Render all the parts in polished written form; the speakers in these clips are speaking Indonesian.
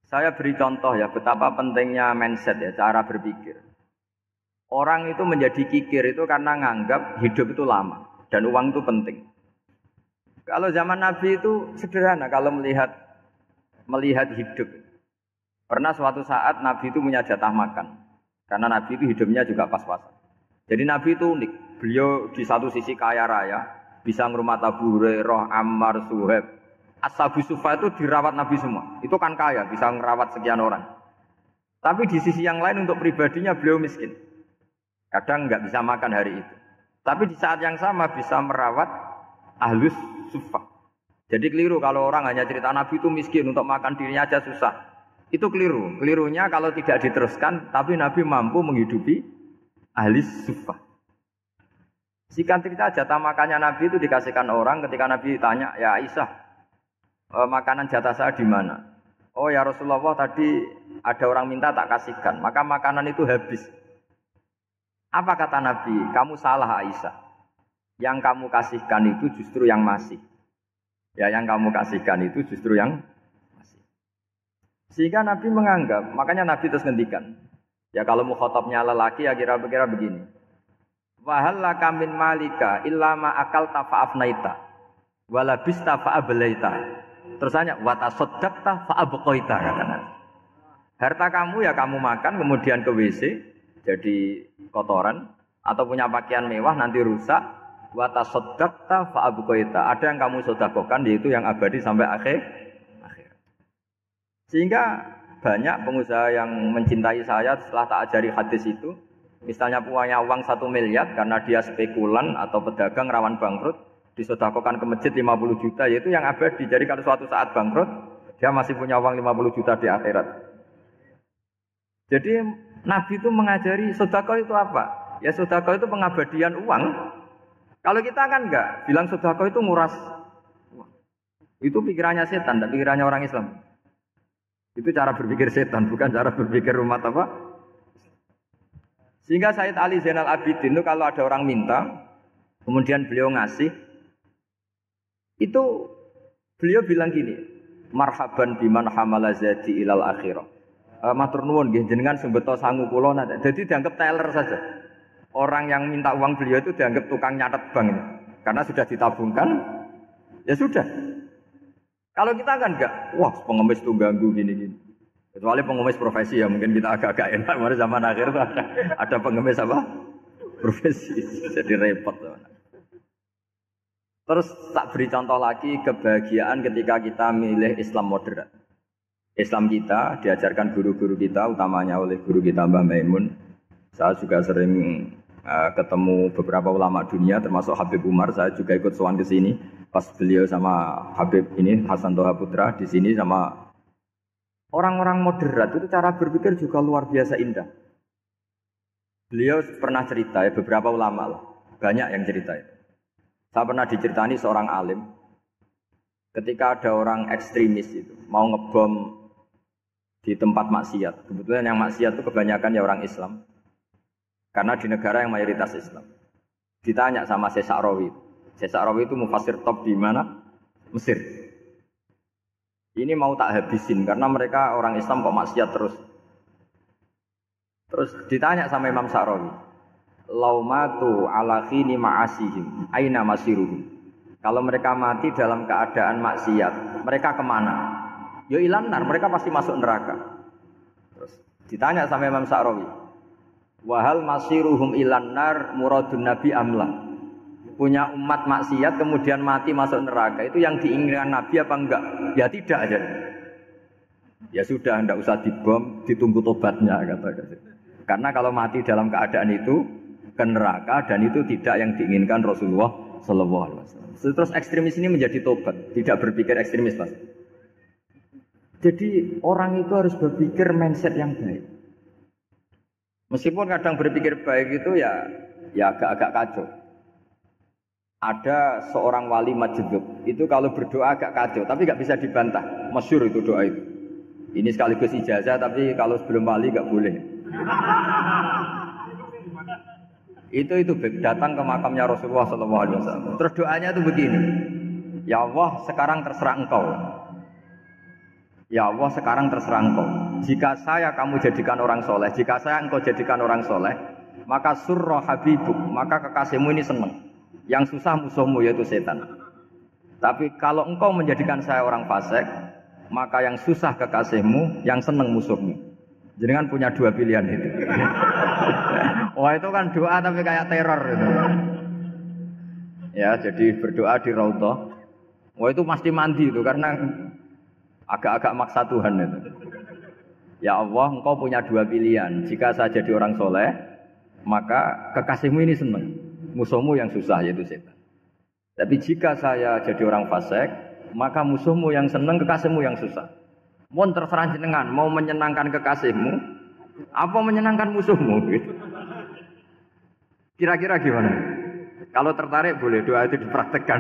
Saya beri contoh ya betapa pentingnya mindset ya, cara berpikir. Orang itu menjadi kikir itu karena nganggap hidup itu lama dan uang itu penting. Kalau zaman Nabi itu sederhana kalau melihat hidup. Pernah suatu saat Nabi itu punya jatah makan. Karena Nabi itu hidupnya juga pas-pasan. Jadi Nabi itu unik. Beliau di satu sisi kaya raya, bisa ngurmat Abu Hurairah, Ammar, Suhaib. Ashabu Sufa itu dirawat Nabi semua. Itu kan kaya, bisa ngerawat sekian orang. Tapi di sisi yang lain untuk pribadinya beliau miskin. Kadang nggak bisa makan hari itu. Tapi di saat yang sama bisa merawat Ahlus Sufa. Jadi keliru kalau orang hanya cerita Nabi itu miskin, untuk makan dirinya aja susah. Itu keliru. Kelirunya kalau tidak diteruskan, tapi Nabi mampu menghidupi Ahlus Sufa. Singkat cerita jatah makannya Nabi itu dikasihkan orang ketika Nabi tanya, ya Aisyah, makanan jatah saya di mana? Oh ya Rasulullah, tadi ada orang minta tak kasihkan, maka makanan itu habis. Apa kata Nabi? Kamu salah Aisyah. Yang kamu kasihkan itu justru yang masih. Ya, yang kamu kasihkan itu justru yang masih. Sehingga Nabi menganggap, makanya Nabi terus ngendikan. Ya kalau mukhatabnya lelaki ya kira-kira begini. Wahal laka min malika illa ma akalta fa'afnaita walabista fa'ablaita. Terus tanya wa tasaddaqta fa'abqaita katanya. Harta kamu ya kamu makan kemudian ke WC jadi kotoran atau punya pakaian mewah nanti rusak. Wa tasaddaqta fa'abqaita. Ada yang kamu sedekahkan yaitu yang abadi sampai akhir. Sehingga banyak pengusaha yang mencintai saya setelah tak ajari hadis itu. Misalnya punya uang 1 miliar karena dia spekulan atau pedagang rawan bangkrut, disedekahkan ke masjid 50 juta, yaitu yang abadi. Jadi kalau suatu saat bangkrut, dia masih punya uang 50 juta di akhirat. Jadi Nabi itu mengajari sedekah itu apa? Ya sedekah itu pengabadian uang. Kalau kita kan enggak, bilang sedekah itu nguras uang. Itu pikirannya setan, dan pikirannya orang Islam. Itu cara berpikir setan, bukan cara berpikir umat apa? Sehingga Sayyid Ali Zainal Abidin itu kalau ada orang minta, kemudian beliau ngasih, itu beliau bilang gini, marhaban biman hamala zadi ilal akhirah. Matur nuwun nggih jenengan sing beto sangu kula nate. Jadi dianggap teller saja. Orang yang minta uang beliau itu dianggap tukang nyatet bank ini. Karena sudah ditabungkan, ya sudah. Kalau kita kan enggak, wah pengemis tuh ganggu gini-gini. Kecuali pengemis profesi ya mungkin kita agak-agak enak. Mari zaman akhir itu ada pengemis apa? Profesi. Jadi repot. Terus tak beri contoh lagi kebahagiaan ketika kita milih Islam moderat. Islam kita diajarkan guru-guru kita, utamanya oleh guru kita Mbah Maimun. Saya juga sering ketemu beberapa ulama dunia, termasuk Habib Umar. Saya juga ikut sowan ke sini pas beliau sama Habib ini Hasan Toha Putra di sini sama orang-orang moderat itu cara berpikir juga luar biasa indah. Beliau pernah cerita ya beberapa ulama lah, banyak yang cerita itu. Saya pernah diceritani seorang alim ketika ada orang ekstremis itu mau ngebom di tempat maksiat. Kebetulan yang maksiat itu kebanyakan ya orang Islam. Karena di negara yang mayoritas Islam. Ditanya sama Syekh Sa'rawi. Syekh Sa'rawi itu mufassir top di mana? Mesir. Ini mau tak habisin karena mereka orang Islam kok maksiat terus. Terus ditanya sama Imam Sa'rawi. Laumatu ala khini ma'asihim aina masiruhum. Kalau mereka mati dalam keadaan maksiat, mereka kemana? Ya ilanar, mereka pasti masuk neraka. Terus ditanya sama Imam Sa'rawi. Wahal masiruhum ilanar muradun nabi amla. Punya umat maksiat kemudian mati masuk neraka, itu yang diinginkan Nabi apa enggak? Ya tidak aja. Ya sudah, enggak usah dibom, ditunggu tobatnya kata. Karena kalau mati dalam keadaan itu ke neraka dan itu tidak yang diinginkan Rasulullah Sallallahu Alaihi Wasallam. Terus ekstremis ini menjadi tobat, tidak berpikir ekstremis Mas. Jadi orang itu harus berpikir mindset yang baik. Meskipun kadang berpikir baik itu ya agak-agak kacau. Ada seorang wali majdub itu kalau berdoa agak kacau, tapi nggak bisa dibantah. Masyhur itu doa itu. Ini sekaligus ijazah, tapi kalau sebelum wali nggak boleh. Itu datang ke makamnya Rasulullah SAW. Terus doanya itu begini. Ya Allah, sekarang terserah engkau. Ya Allah, sekarang terserah Engkau. Jika saya kamu jadikan orang soleh, jika saya Engkau jadikan orang soleh, maka surra habibuk, maka kekasihmu ini senang. Yang susah musuhmu yaitu setan. Tapi kalau Engkau menjadikan saya orang fasik, maka yang susah kekasihmu, yang senang musuhmu. Jadi kan punya dua pilihan itu. Wah itu kan doa tapi kayak teror itu. Ya jadi berdoa di Raudhah. Wah itu pasti mandi itu karena agak-agak maksa Tuhan itu. Ya Allah, Engkau punya dua pilihan. Jika saya jadi orang soleh, maka kekasihmu ini senang. Musuhmu yang susah yaitu setan. Tapi jika saya jadi orang fasik, maka musuhmu yang senang, kekasihmu yang susah. Mohon terserah jenengan, mau menyenangkan kekasihmu, apa menyenangkan musuhmu? Gitu. Kira-kira gimana? Kalau tertarik boleh doa itu dipraktekkan.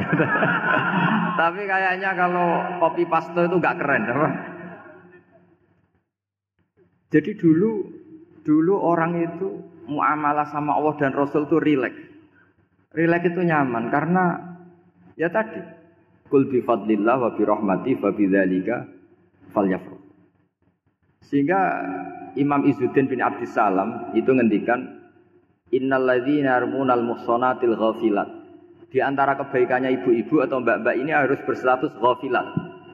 Tapi kayaknya kalau copy paste itu nggak keren, apa? Jadi dulu orang itu muamalah sama Allah dan Rasul itu rileks. Rileks itu nyaman karena ya tadi, qul bi fadlillah wa bi rahmati fa bidzalika falyafrah. Sehingga Imam Izzuddin bin Abdissalam itu ngendikan innalladzina yarmunal muhsanatil ghafilat. Di antara kebaikannya ibu-ibu atau mbak-mbak ini harus berstatus ghafilat.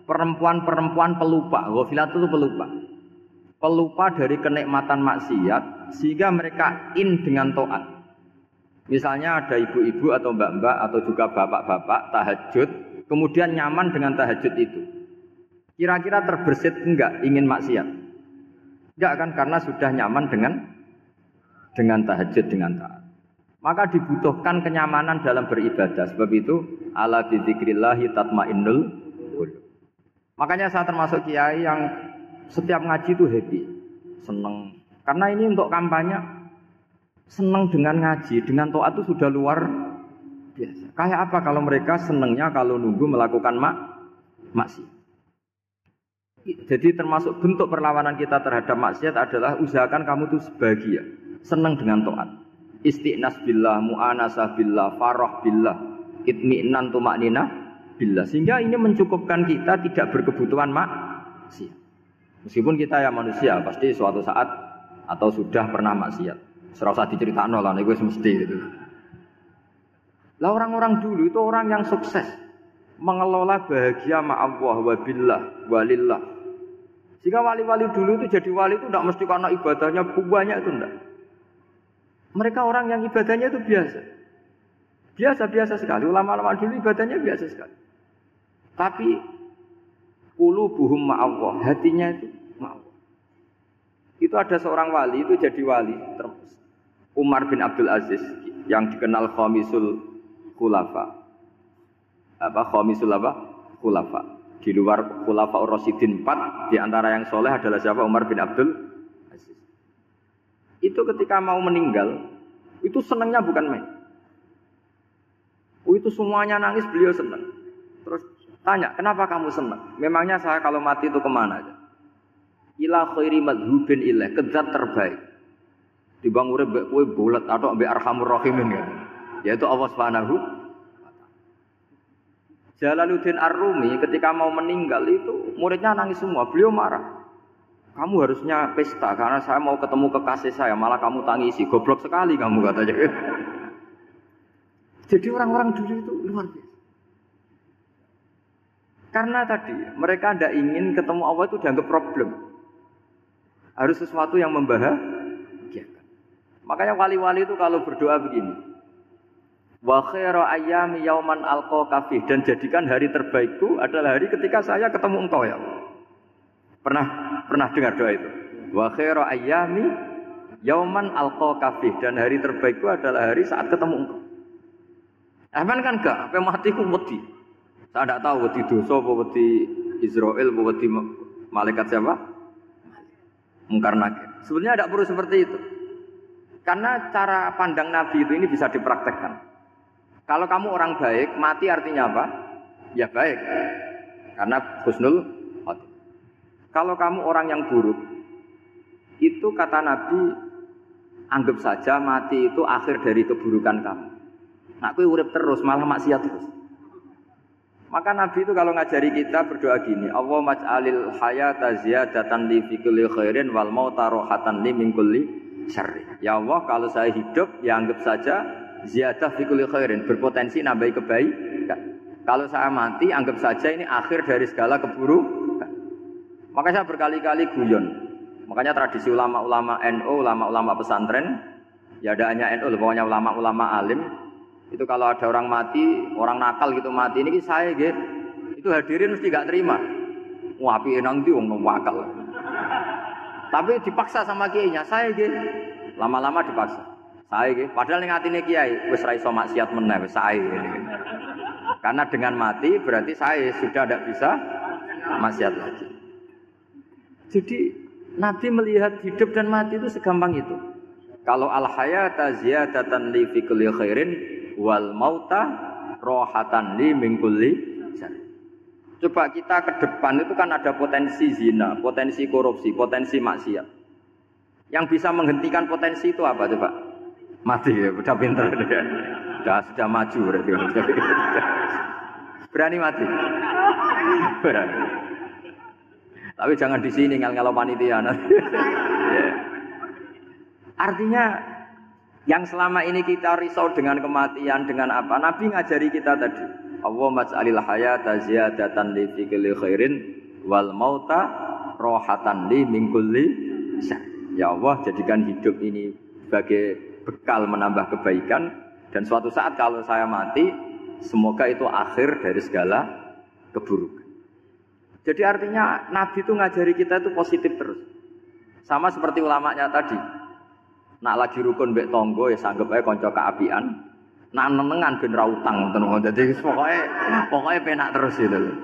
Perempuan-perempuan pelupa. Ghafilat itu pelupa. Pelupa dari kenikmatan maksiat sehingga mereka dengan taat. Misalnya ada ibu-ibu atau mbak-mbak atau juga bapak-bapak tahajud, kemudian nyaman dengan tahajud itu. Kira-kira terbersit enggak ingin maksiat? Enggak kan, karena sudah nyaman dengan tahajud, dengan taat. Maka dibutuhkan kenyamanan dalam beribadah. Sebab itu ala bidzikrillahi tatmainnul qulub. Makanya saya termasuk kiai yang setiap ngaji itu happy, seneng. Karena ini untuk kampanye, seneng dengan ngaji, dengan taat itu sudah luar biasa. Kayak apa kalau mereka senengnya kalau nunggu melakukan maksiat. Jadi termasuk bentuk perlawanan kita terhadap maksiat adalah usahakan kamu tuh bahagia, senang dengan taat. Istiqnas billah, mu'anasah billah, farah billah, itmi'nan tumakninah billah. Sehingga ini mencukupkan kita tidak berkebutuhan maksiat. Meskipun kita ya manusia, pasti suatu saat atau sudah pernah maksiat. Serasa diceritakan lah, itu mesti gitu. Lah orang-orang dulu itu orang yang sukses mengelola bahagia ma'allah wa billah walillah. Jika wali-wali dulu itu jadi wali itu tidak mesti karena ibadahnya banyak, itu enggak. Mereka orang yang ibadahnya itu biasa. Biasa-biasa sekali. Ulama-ulama dulu ibadahnya biasa sekali. Tapi qulubuhum ma'allah, hatinya itu ma'allah. Itu ada seorang wali itu jadi wali, Umar bin Abdul Aziz yang dikenal Khamisul Khulafa. Khamisul Khulafa. Di luar Khulafaur Rasyidin 4, di antara yang soleh adalah siapa? Umar bin Abdul Aziz. Itu ketika mau meninggal, itu senangnya bukan main. Itu semuanya nangis, beliau senang. Terus tanya, kenapa kamu senang? Memangnya saya kalau mati itu kemana aja? Ila khairi madhubin ilah, ke zat terbaik. Dibang urip mbek kowe bolet atau mbek arhamur rahimin ya. Yaitu Allah Subhanahu. Jalaluddin Ar-Rumi ketika mau meninggal itu muridnya nangis semua, beliau marah. Kamu harusnya pesta karena saya mau ketemu kekasih saya, malah kamu tangisi, goblok sekali kamu katanya. Jadi orang-orang dulu itu luar biasa. Karena tadi mereka tidak ingin ketemu Allah itu dianggap problem. Harus sesuatu yang membahagiakan. Makanya wali-wali itu kalau berdoa begini. Wa khairu ayyami yauman alqa fi, dan jadikan hari terbaikku adalah hari ketika saya ketemu engkau ya Allah. Pernah dengar doa itu? Wa khairu ayyami yauman alqa fi, dan hari terbaikku adalah hari saat ketemu engkau. Aman kan enggak? Sampai mati ku wedi. Saya tidak tahu wedi dosa apa wedi Israel apa wedi malaikat siapa? Mungkar Nakir. Sebenarnya tidak perlu seperti itu. Karena cara pandang Nabi itu ini bisa dipraktekkan. Kalau kamu orang baik, mati artinya apa? Ya baik. Karena husnul khotimah. Kalau kamu orang yang buruk, itu kata Nabi, anggap saja mati itu akhir dari keburukan kamu. Nah, kowe urip terus malah maksiat terus. Maka Nabi itu kalau ngajari kita berdoa gini, Allahumma ij'alil hayata ziyadatan li fi kulli khairin wal mauta rohatan li min kulli syarri. Ya Allah, kalau saya hidup ya anggap saja ziyadah fi kulli khairin, berpotensi nambahi kebaikan. Kalau saya mati anggap saja ini akhir dari segala keburukan. Maka saya berkali-kali guyon. Makanya tradisi ulama-ulama NU, ulama-ulama pesantren, ya ada hanya NU, pokoknya ulama-ulama alim. Itu kalau ada orang mati, orang nakal gitu mati, ini saya gitu. Itu hadirin mesti gak terima. Wah, api enang itu wong wakal. Tapi dipaksa sama kiainya, saya gitu. Lama-lama dipaksa. Saya gitu. Padahal ning atine kiai wis ra iso maksiat meneh, wis saya gitu. Karena dengan mati berarti saya sudah tidak bisa maksiat lagi. Jadi Nabi melihat hidup dan mati itu segampang itu. Kalau al-hayata ziyadatan li fi kulli khairin wal mauta rohatan li min kulli syarr. Coba kita ke depan itu kan ada potensi zina, potensi korupsi, potensi maksiat. Yang bisa menghentikan potensi itu apa coba? Mati ya, udah pinter ya. Sudah maju berarti. Berani mati. Berani. Tapi jangan di sini ngel-ngelo panitia. Artinya yang selama ini kita risau dengan kematian, dengan apa? Nabi ngajari kita tadi. Allahumma ij'alil hayata ziyadatan li fi kulli khairin wal mauta rohatan li min kulli syarr. Ya Allah, jadikan hidup ini sebagai bekal menambah kebaikan dan suatu saat kalau saya mati, semoga itu akhir dari segala keburukan. Jadi artinya Nabi itu ngajari kita itu positif terus. Sama seperti ulamanya tadi. Nak lagi rukun mbek tonggo ya sanggep ae kanca kaapian. Nak nenengan ben ra utang ngoten. Dadi pokoke penak terus itu.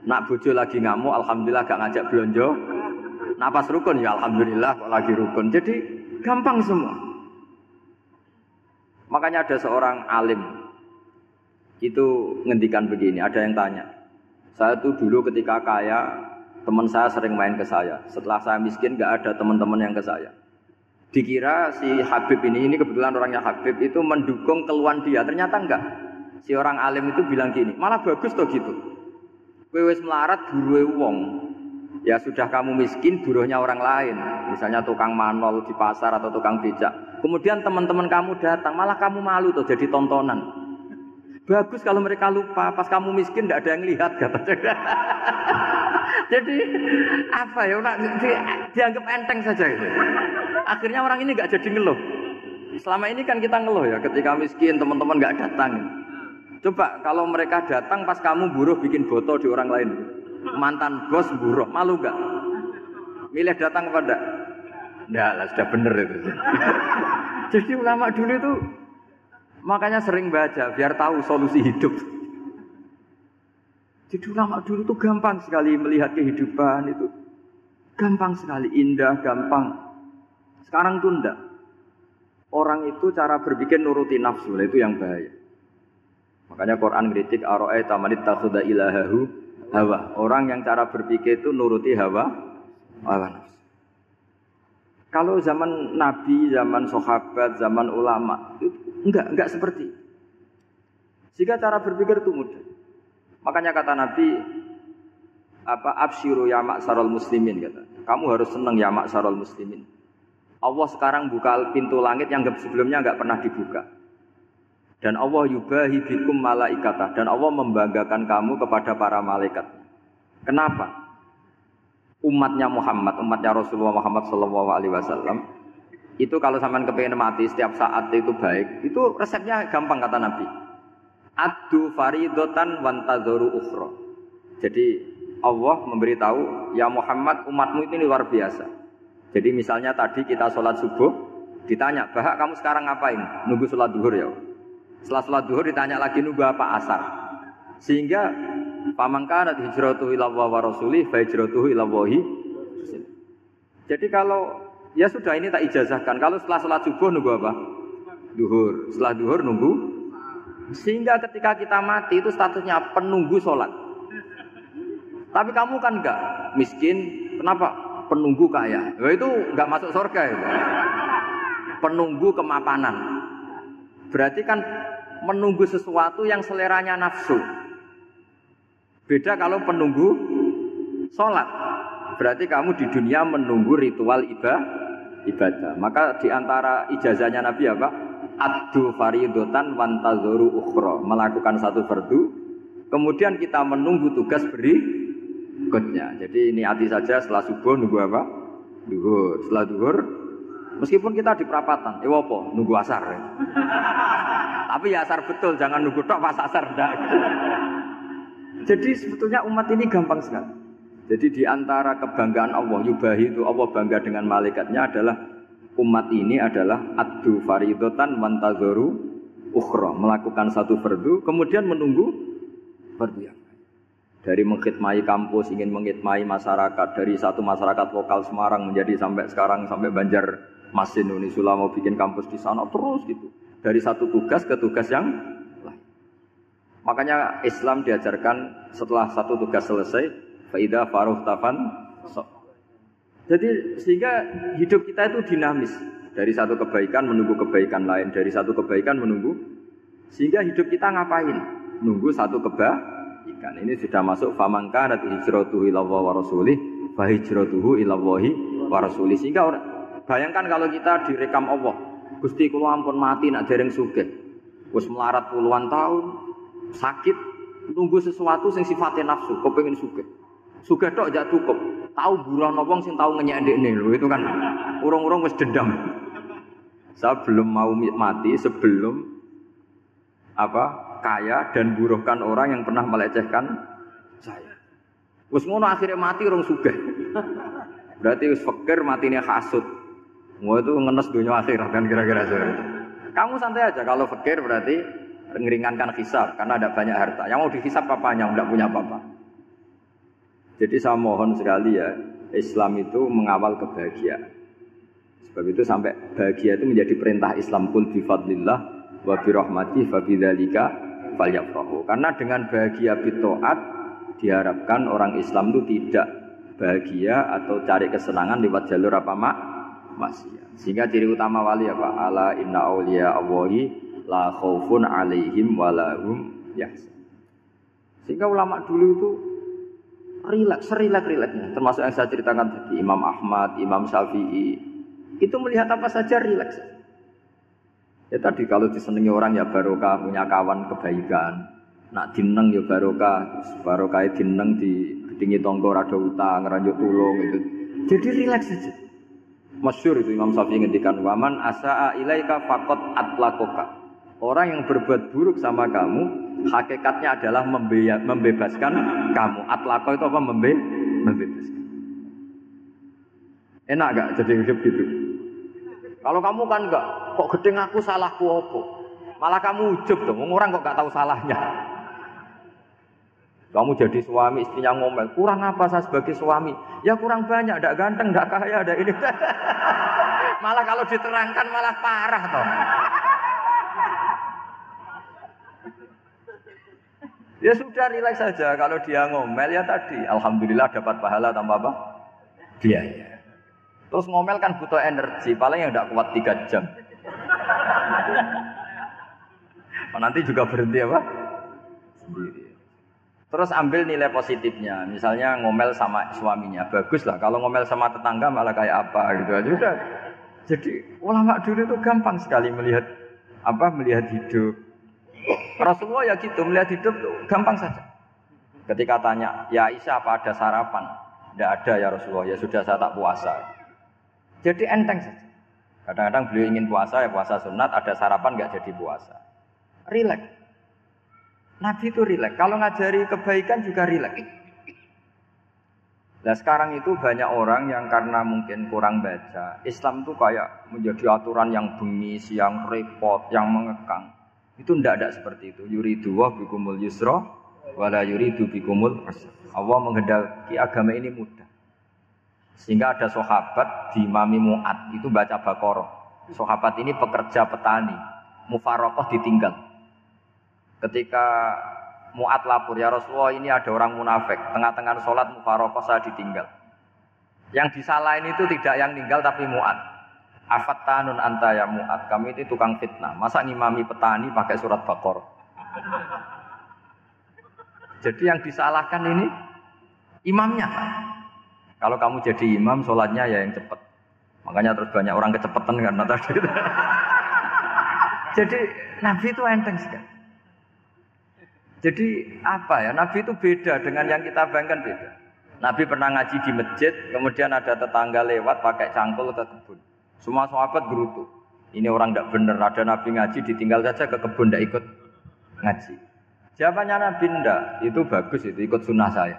Nak bojo lagi ngamuk alhamdulillah gak ngajak blonjo. Nak pas rukun ya alhamdulillah kok lagi rukun. Jadi gampang semua. Makanya ada seorang alim itu ngendikan begini, ada yang tanya. Saya tuh dulu ketika kaya, teman saya sering main ke saya. Setelah saya miskin gak ada teman-teman yang ke saya. Dikira si Habib ini kebetulan orangnya Habib itu mendukung keluhan dia, ternyata enggak. Si orang alim itu bilang gini, malah bagus toh gitu. Kowe wis melarat buruhe wong. Ya sudah kamu miskin buruhnya orang lain, misalnya tukang manol di pasar atau tukang becak. Kemudian teman-teman kamu datang, malah kamu malu tuh jadi tontonan. Bagus kalau mereka lupa, pas kamu miskin enggak ada yang lihat katanya. Jadi apa ya, dianggap enteng saja gitu. Akhirnya orang ini nggak jadi ngeluh. Selama ini kan kita ngeluh ya, ketika miskin teman-teman nggak datang. Coba kalau mereka datang pas kamu buruh bikin foto di orang lain, mantan bos buruh, malu nggak? Milih datang kepada? Nggak lah, sudah bener itu. Jadi ulama dulu itu makanya sering baca biar tahu solusi hidup. Jadi ulama dulu itu gampang sekali melihat kehidupan itu, gampang sekali, indah, gampang. Sekarang tuh enggak. Orang itu cara berpikir nuruti nafsu, itu yang bahaya. Makanya Quran kritik ara'aita man ittakhadha ilahahu hawa. Orang yang cara berpikir itu nuruti hawa nafsu. Kalau zaman Nabi, zaman sahabat, zaman ulama itu enggak seperti. Jika cara berpikir itu mudah. Makanya kata Nabi absyiru ya ma'syaral muslimin kata. Kamu harus senang ya ma'syaral muslimin. Allah sekarang buka pintu langit yang sebelumnya enggak pernah dibuka. Dan Allah yubahi bikum malaikatah, dan Allah membanggakan kamu kepada para malaikat. Kenapa? Umatnya Muhammad, umatnya Rasulullah Muhammad SAW itu kalau sampean kepengin mati setiap saat itu baik, itu resepnya gampang kata Nabi. Addu faridotan wantadzoru ukhra. Jadi Allah memberitahu, ya Muhammad, umatmu ini luar biasa. Jadi misalnya tadi kita sholat subuh, ditanya, Bahak kamu sekarang ngapain? Nunggu sholat duhur ya. Setelah sholat duhur ditanya lagi nunggu apa asar. Sehingga pamangkanat hijratuhu ila wa rasulih fa hijratuhu ila wahi. Jadi kalau ya sudah ini tak ijazahkan. Kalau setelah sholat subuh nunggu apa? Duhur. Setelah duhur nunggu. Sehingga ketika kita mati itu statusnya penunggu sholat. Tapi kamu kan enggak miskin. Kenapa? Penunggu kaya. Ya itu enggak masuk surga ya. Penunggu kemapanan. Berarti kan menunggu sesuatu yang seleranya nafsu. Beda kalau penunggu sholat. Berarti kamu di dunia menunggu ritual ibadah. Maka di antara ijazahnya Nabi apa? Addu faridotan wantazuru ukhra. Melakukan satu fardu, kemudian kita menunggu tugas berikutnya. Jadi ini hati saja setelah subuh nunggu apa? Duhur. Setelah duhur, meskipun kita di perapatan, apa? Nunggu asar. Tapi ya asar betul, jangan nunggu tok pas asar. Jadi sebetulnya umat ini gampang sekali. Jadi di antara kebanggaan Allah, yubahi itu Allah bangga dengan malaikatnya adalah umat ini adalah addu faridotan wantazuru ukhra, melakukan satu fardu kemudian menunggu fardu yang lain. Dari mengkhidmati kampus, ingin mengkhidmati masyarakat, dari satu masyarakat lokal Semarang menjadi sampai sekarang sampai Banjarmasin, Unisula mau bikin kampus di sana terus gitu. Dari satu tugas ke tugas yang lain. Makanya Islam diajarkan setelah satu tugas selesai, faida faruh tafan. Jadi sehingga hidup kita itu dinamis. Dari satu kebaikan menunggu kebaikan lain, dari satu kebaikan menunggu. Sehingga hidup kita ngapain? Nunggu satu kebaikan. Ini sudah masuk faman kanat hijratuhu ilallahi wa rasulih, fa hijratuhu ilallahi wa rasulih. Sehingga bayangkan kalau kita direkam Allah, Gusti kula ampun mati nak dereng sugih. Wis melarat puluhan tahun, sakit, nunggu sesuatu sing sifatnya nafsu, kepengin sugih. Sugih tok jak cukup. Tahu burono wong sing tahu ngenyek ndekne lho, itu kan urung-urung wis dendam. Saya belum mau mati sebelum kaya dan buruhkan orang yang pernah melecehkan saya. Wis ngono akhirnya mati urung sugih. Berarti wis fakir matine hasud. Mau itu ngenes dunia akhirat kan kira-kira seperti itu. Kamu santai aja kalau fakir berarti meringankan hisab karena ada banyak harta. Yang mau dihisab apanya? Enggak punya apa-apa. Jadi saya mohon sekali ya, Islam itu mengawal kebahagiaan. Sebab itu sampai bahagia itu menjadi perintah Islam, kul bi fadlillah wa bi rahmati fa bidzalika falyafrahu. Karena dengan bahagia bi taat diharapkan orang Islam itu tidak bahagia atau cari kesenangan lewat jalur apa maksiat. Sehingga ciri utama wali apa? Ala inna auliya Allahi la khaufun alaihim wa lahum yahzanun. Sehingga ulama dulu itu rileks-rileksnya. Termasuk yang saya ceritakan tadi, Imam Ahmad, Imam Syafi'i, itu melihat apa saja rileks. Ya tadi kalau disenangi orang ya barokah, punya kawan kebaikan. Nak dineng ya barokah dineng di gedingi tonggo rada utang, ngeranjuk tulung itu. Jadi rileks saja. Masyhur itu Imam Syafi'i ngendikan waman asaa ilaika faqat atlaqaka. Orang yang berbuat buruk sama kamu hakikatnya adalah membebaskan kamu. Atlaqa itu apa? Membebaskan. Enak gak jadi hidup gitu? Kalau kamu kan enggak, kok gedeng aku salahku apa? Malah kamu ujub dong, orang kok gak tahu salahnya. Kamu jadi suami, istrinya ngomel, kurang apa saya sebagai suami? Ya kurang banyak, enggak ganteng, enggak kaya, enggak ini. Malah kalau diterangkan malah parah toh. Ya sudah rileks saja, kalau dia ngomel ya tadi, alhamdulillah dapat pahala tanpa apa? Biaya. Terus ngomel kan butuh energi, paling yang enggak kuat 3 jam. Nanti juga berhenti apa? Sendiri. Terus ambil nilai positifnya, misalnya ngomel sama suaminya, bagus lah. Kalau ngomel sama tetangga malah kayak apa gitu aja udah. Jadi ulama dulu itu gampang sekali melihat hidup. Rasulullah ya gitu, melihat hidup tuh gampang saja. Ketika tanya, ya Aisyah apa ada sarapan? Tidak ada ya Rasulullah, ya sudah saya tak puasa. Jadi enteng saja. Kadang-kadang beliau ingin puasa, ya puasa sunat, ada sarapan nggak jadi puasa. Rileks. Nabi itu rileks. Kalau ngajari kebaikan juga rileks. Nah sekarang itu banyak orang yang karena mungkin kurang baca, Islam itu kayak menjadi aturan yang bengis, yang repot, yang mengekang. Itu tidak seperti itu. Yuridu wa bikumul yusra wala yuridu bikumul usra. Allah menghendaki agama ini mudah. Sehingga ada sahabat di Mami Mu'ad itu baca Baqarah. Sahabat ini pekerja petani, mufarokoh ditinggal. Ketika Mu'ad lapor, ya Rasulullah ini ada orang munafik, tengah-tengah sholat mufarokoh saya ditinggal. Yang disalahin itu tidak yang tinggal tapi Mu'ad. Afattanun anta ya Mu'ad, kami itu tukang fitnah. Masa ngimami petani pakai surat Baqarah? Jadi yang disalahkan ini imamnya. Kalau kamu jadi imam, sholatnya ya yang cepat. Makanya terus banyak orang kecepatan karena tadi. Jadi Nabi itu enteng sekali. Jadi apa ya? Nabi itu beda dengan yang kita bayangkan beda. Nabi pernah ngaji di masjid, kemudian ada tetangga lewat pakai cangkul ke kebun. Semua sahabat gerutu. Ini orang tidak benar. Ada Nabi ngaji ditinggal saja ke kebun, tidak ikut ngaji. Jawabannya Nabi tidak. Itu bagus, itu ikut sunnah saya.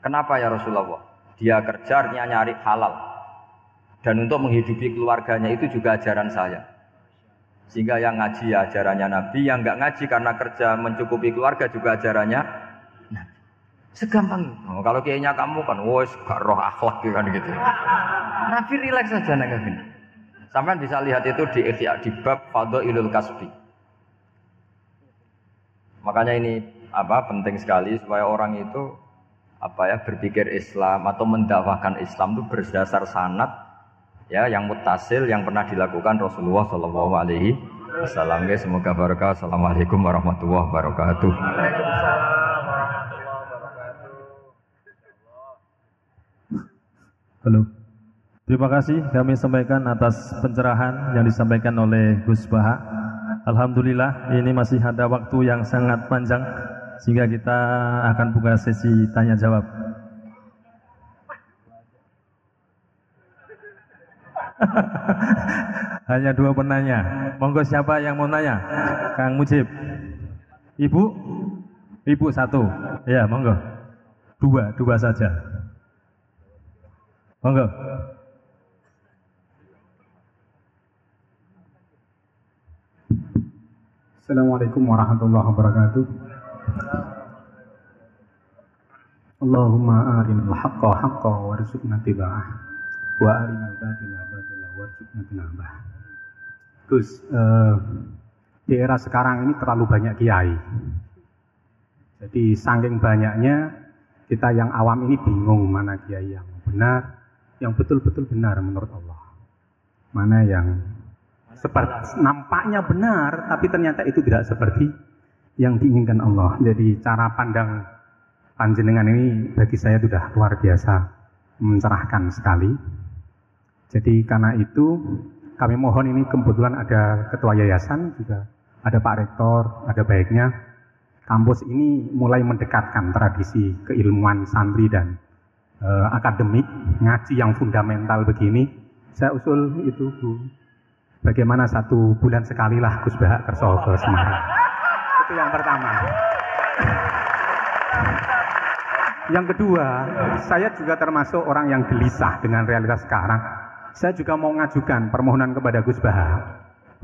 Kenapa ya Rasulullah? Dia kerja nyari halal. Dan untuk menghidupi keluarganya itu juga ajaran saya. Sehingga yang ngaji ya ajarannya Nabi, yang enggak ngaji karena kerja mencukupi keluarga juga ajarannya Nabi. Segampang itu. Oh, kalau kayaknya kamu kan, wes gak roh akhlak kan gitu. Nabi rileks saja nggak gini. Sampai bisa lihat itu di Ihya di bab Fadhailul Kasbi. Makanya ini penting sekali supaya orang itu berpikir Islam atau mendakwahkan Islam itu berdasar sanad ya yang muttasil yang pernah dilakukan Rasulullah sallallahu alaihi wasallam. Semoga barokah. Assalamualaikum warahmatullahi wabarakatuh. Waalaikumsalam warahmatullahi wabarakatuh. Halo. Terima kasih kami sampaikan atas pencerahan yang disampaikan oleh Gus Baha. Alhamdulillah ini masih ada waktu yang sangat panjang sehingga kita akan buka sesi tanya jawab. Hanya 2 penanya. Monggo siapa yang mau nanya? Kang Mujib. Ibu? Ibu 1. Ya, monggo. 2 saja. Monggo. Assalamualaikum warahmatullahi wabarakatuh. Allahumma arinal haqqa haqqa warzuqna tiba'ah wa arinal batila batila warzuqna tinabah. Gus, di era sekarang ini terlalu banyak kiai. Jadi saking banyaknya kita yang awam ini bingung mana kiai yang benar, yang betul-betul benar menurut Allah. Mana yang seperti nampaknya benar, tapi ternyata itu tidak seperti yang diinginkan Allah. Jadi cara pandang panjenengan ini bagi saya sudah luar biasa mencerahkan sekali. Jadi karena itu kami mohon ini kebetulan ada ketua yayasan juga, ada Pak Rektor, ada baiknya kampus ini mulai mendekatkan tradisi keilmuan santri dan akademik ngaji yang fundamental begini. Saya usul itu Bu. Bagaimana 1 bulan sekali lah Gus Baha kerso ke Semarang. Itu yang pertama. Yang kedua, saya juga termasuk orang yang gelisah dengan realitas sekarang. Saya juga mau ngajukan permohonan kepada Gus Baha.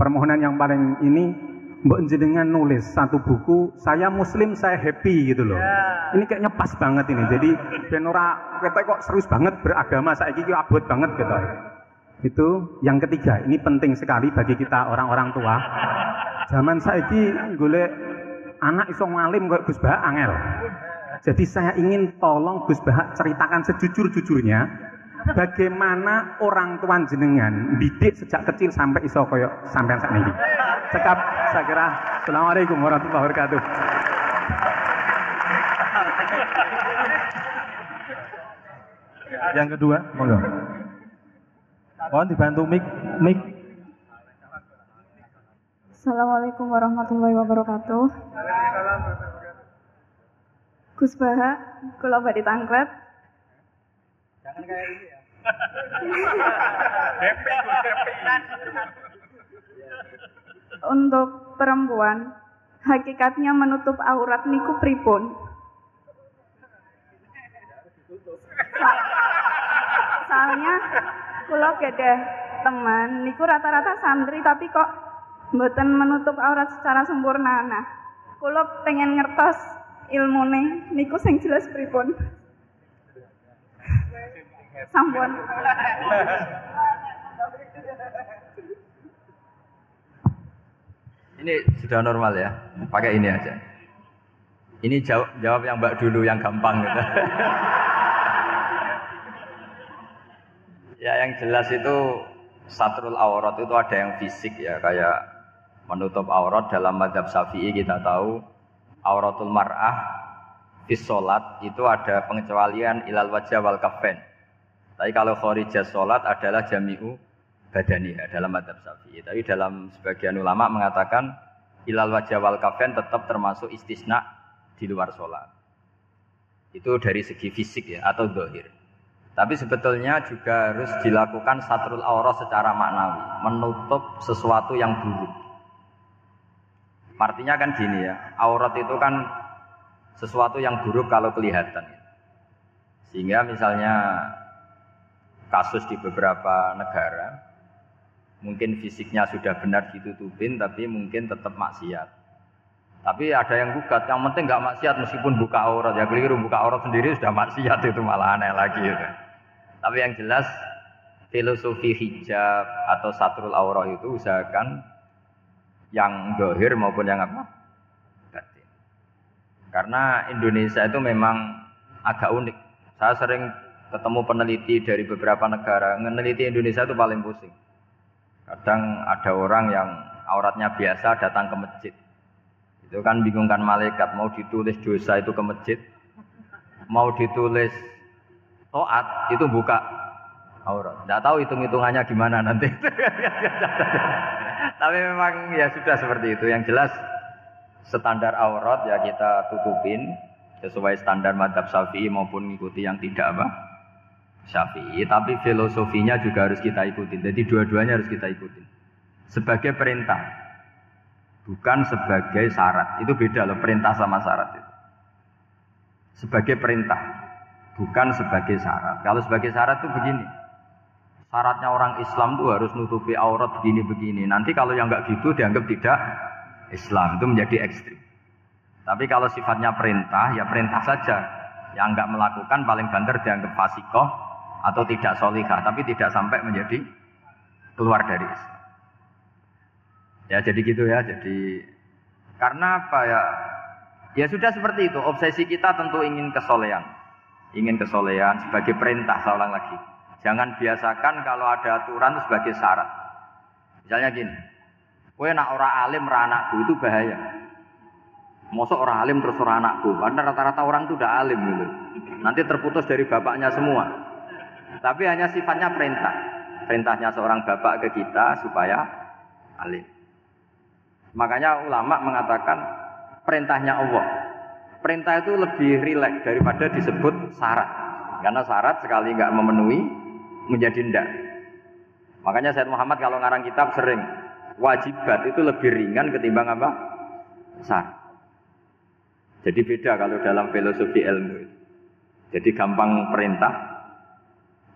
Permohonan yang paling ini, mbok jenengan nulis 1 buku, saya Muslim, saya happy gitu loh. Ini kayaknya pas banget ini. Jadi ben ora ketok kok serius banget beragama saiki iki abot banget gitu. Itu yang ketiga, ini penting sekali bagi kita orang-orang tua. Zaman saiki golek anak iso ngalim kok Gus Baha angel. Jadi saya ingin tolong Gus Baha ceritakan sejujur-jujurnya bagaimana orang tua jenengan didik sejak kecil sampai iso koyo sampean sakniki. Cekap saya kira. Assalamualaikum warahmatullahi wabarakatuh. Yang kedua, monggo. Mohon dibantu mic. Assalamualaikum warahmatullahi wabarakatuh. Gus Baha, kula badhe tangklet. Jangan kayak ini ya. Untuk perempuan, hakikatnya menutup aurat niku pripun? Soalnya kula gadah teman niku rata-rata santri tapi kok mboten menutup aurat secara sempurna. Nah, kula pengen ngertos ilmune niku sing jelas pripun. Sampun. Ini sudah normal ya, pakai ini aja. Ini jawab yang Mbak dulu yang gampang gitu. Ya yang jelas itu satrul aurat itu ada yang fisik ya, kayak menutup aurat dalam mazhab Syafi'i kita tahu auratul mar'ah fis sholat itu ada pengecualian ilal wajah wal kaffain. Tapi kalau kharijah sholat adalah jami'u badaniha dalam madzhab Syafi'i. Tapi dalam sebagian ulama mengatakan ilal wajah wal kaffain tetap termasuk istisna di luar sholat. Itu dari segi fisik ya atau zahir. Tapi sebetulnya juga harus dilakukan satrul aurah secara maknawi, menutup sesuatu yang buruk. Artinya kan gini ya, aurat itu kan sesuatu yang buruk kalau kelihatan. Sehingga misalnya kasus di beberapa negara, mungkin fisiknya sudah benar ditutupin, tapi mungkin tetap maksiat. Tapi ada yang gugat, yang penting nggak maksiat meskipun buka aurat. Ya keliru, buka aurat sendiri sudah maksiat, itu malah aneh lagi. Gitu. Tapi yang jelas filosofi hijab atau satrul aurah itu usahakan yang zahir maupun yang apa? Batin. Karena Indonesia itu memang agak unik. Saya sering ketemu peneliti dari beberapa negara, meneliti Indonesia itu paling pusing. Kadang ada orang yang auratnya biasa datang ke masjid. Itu kan bingungkan malaikat, mau ditulis dosa itu ke masjid, mau ditulis taat itu buka aurat. Tidak tahu hitung-hitungannya gimana nanti. Tapi memang ya sudah seperti itu. Yang jelas standar aurat ya kita tutupin sesuai standar madzhab Syafi'i maupun mengikuti yang tidak apa Syafi'i. Tapi filosofinya juga harus kita ikutin. Jadi dua-duanya harus kita ikutin. Sebagai perintah, bukan sebagai syarat. Itu beda loh perintah sama syarat itu. Sebagai perintah, bukan sebagai syarat. Kalau sebagai syarat itu begini. Syaratnya orang Islam itu harus nutupi aurat begini-begini. Nanti kalau yang enggak gitu dianggap tidak Islam, itu menjadi ekstrim. Tapi kalau sifatnya perintah, ya perintah saja. Yang enggak melakukan paling banter dianggap fasikoh atau tidak solihah, tapi tidak sampai menjadi keluar dari Islam. Ya jadi gitu ya. Jadi karena apa ya? Ya sudah seperti itu. Obsesi kita tentu ingin kesolehan. Ingin kesolehan sebagai perintah, saya ulang lagi. Jangan biasakan kalau ada aturan itu sebagai syarat. Misalnya gini, kowe nak ora alim ora anakku itu bahaya. Mosok ora alim terus ora anakku, karena rata-rata orang itu udah alim gitu. Nanti terputus dari bapaknya semua. Tapi hanya sifatnya perintah. Perintahnya seorang bapak ke kita supaya alim. Makanya ulama mengatakan perintahnya Allah. Perintah itu lebih rileks daripada disebut syarat. Karena syarat sekali nggak memenuhi menjadi ndak. Makanya Sayyid Muhammad kalau ngarang kitab sering wajibat itu lebih ringan ketimbang apa? Syarat. Jadi beda kalau dalam filosofi ilmu. Jadi gampang perintah.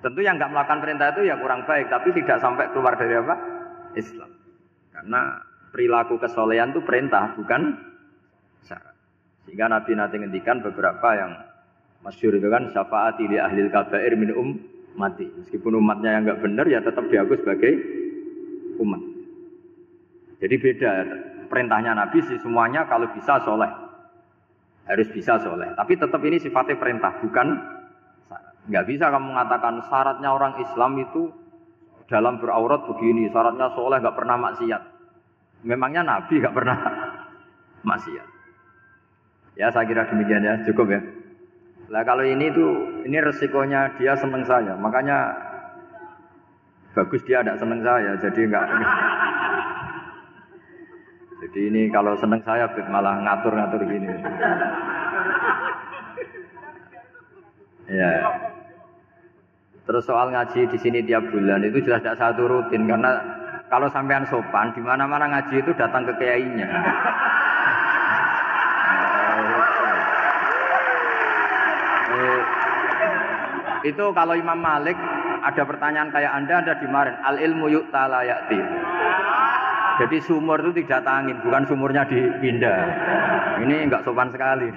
Tentu yang nggak melakukan perintah itu ya kurang baik, tapi tidak sampai keluar dari apa? Islam. Karena perilaku kesolehan itu perintah, bukan syarat. Sehingga Nabi nanti ngendikan beberapa yang masyhur itu kan syafaati li ahlil kabair min mati. Meskipun umatnya yang enggak benar ya tetap diakui sebagai umat. Jadi beda perintahnya Nabi sih semuanya kalau bisa soleh. Harus bisa soleh. Tapi tetap ini sifatnya perintah bukan syarat. Enggak bisa kamu mengatakan syaratnya orang Islam itu dalam beraurat begini, syaratnya soleh enggak pernah maksiat. Memangnya Nabi enggak pernah maksiat. Ya saya kira demikian ya, cukup ya. Nah kalau ini resikonya dia seneng saya, makanya bagus dia tidak seneng saya, jadi enggak. Jadi ini kalau seneng saya malah ngatur-ngatur gini. Ya. Terus soal ngaji di sini tiap bulan itu jelas tidak satu rutin karena kalau sampean sopan di mana-mana ngaji itu datang ke kiainya. Itu kalau Imam Malik ada pertanyaan kayak Anda dimarahin. Al ilmu yu'ta la ya'ti. Jadi sumur itu tidak tangin, bukan sumurnya dipindah. Ini enggak sopan sekali.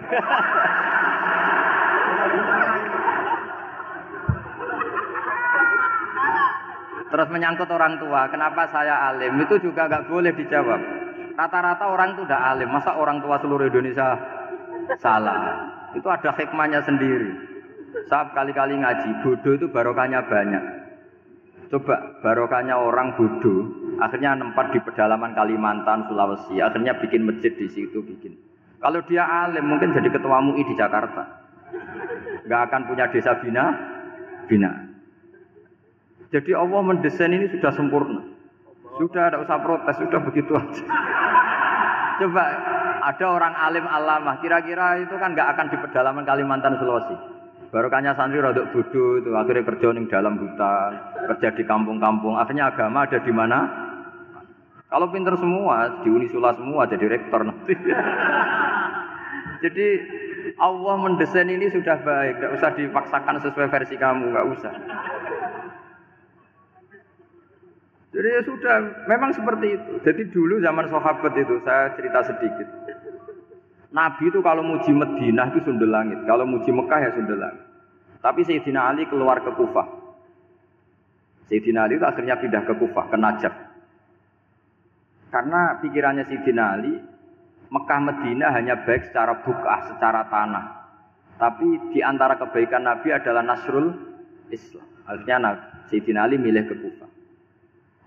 Terus menyangkut orang tua, kenapa saya alim? Itu juga enggak boleh dijawab. Rata-rata orang itu udah alim, masa orang tua seluruh Indonesia salah? Itu ada hikmahnya sendiri. Saat kali-kali ngaji, bodoh itu barokahnya banyak. Coba barokahnya orang bodoh, akhirnya nempat di pedalaman Kalimantan, Sulawesi, akhirnya bikin masjid di situ bikin. Kalau dia alim mungkin jadi ketua MUI di Jakarta. Nggak akan punya desa bina. Jadi Allah mendesain ini sudah sempurna. Sudah tidak usah protes, sudah begitu aja. Coba ada orang alim alamah, kira-kira itu kan nggak akan di pedalaman Kalimantan Sulawesi. Barokahnya santri rodok bodoh itu akhirnya kerja di dalam hutan, kerja di kampung-kampung. Akhirnya agama ada di mana? Kalau pinter semua, di Unisula semua jadi rektor nanti. Jadi Allah mendesain ini sudah baik, tidak usah dipaksakan sesuai versi kamu, nggak usah. Jadi ya sudah, memang seperti itu. Jadi dulu zaman sahabat itu, saya cerita sedikit. Nabi itu kalau muji Madinah itu sundel langit, kalau muji Mekah ya sundel langit. Tapi Sayyidina Ali keluar ke Kufah. Sayyidina Ali itu akhirnya pindah ke Kufah, ke Najaf. Karena pikirannya Sayyidina Ali, Mekah Madinah hanya baik secara bukah, secara tanah. Tapi di antara kebaikan Nabi adalah Nasrul Islam. Akhirnya Sayyidina Ali milih ke Kufah.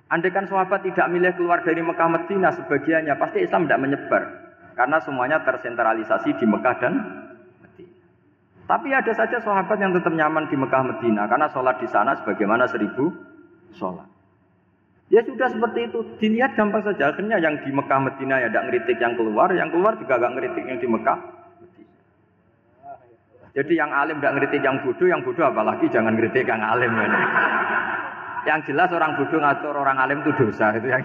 Andaikan sahabat tidak milih keluar dari Mekah Madinah sebagiannya, pasti Islam tidak menyebar. Karena semuanya tersentralisasi di Mekah dan Madinah. Tapi ada saja sahabat yang tetap nyaman di Mekah Madinah, karena sholat di sana sebagaimana 1000 sholat. Ya sudah seperti itu, dilihat gampang saja. Akhirnya yang di Mekah Madinah ya tidak ngeritik yang keluar juga tidak ngeritik yang di Mekah Madinah. Jadi yang alim tidak ngeritik yang bodoh apalagi jangan ngeritik yang alim. Yang jelas orang bodoh ngatur orang alim itu dosa itu yang.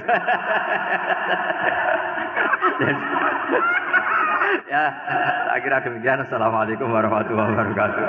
Ya, saya kira demikian. Assalamualaikum warahmatullahi wabarakatuh.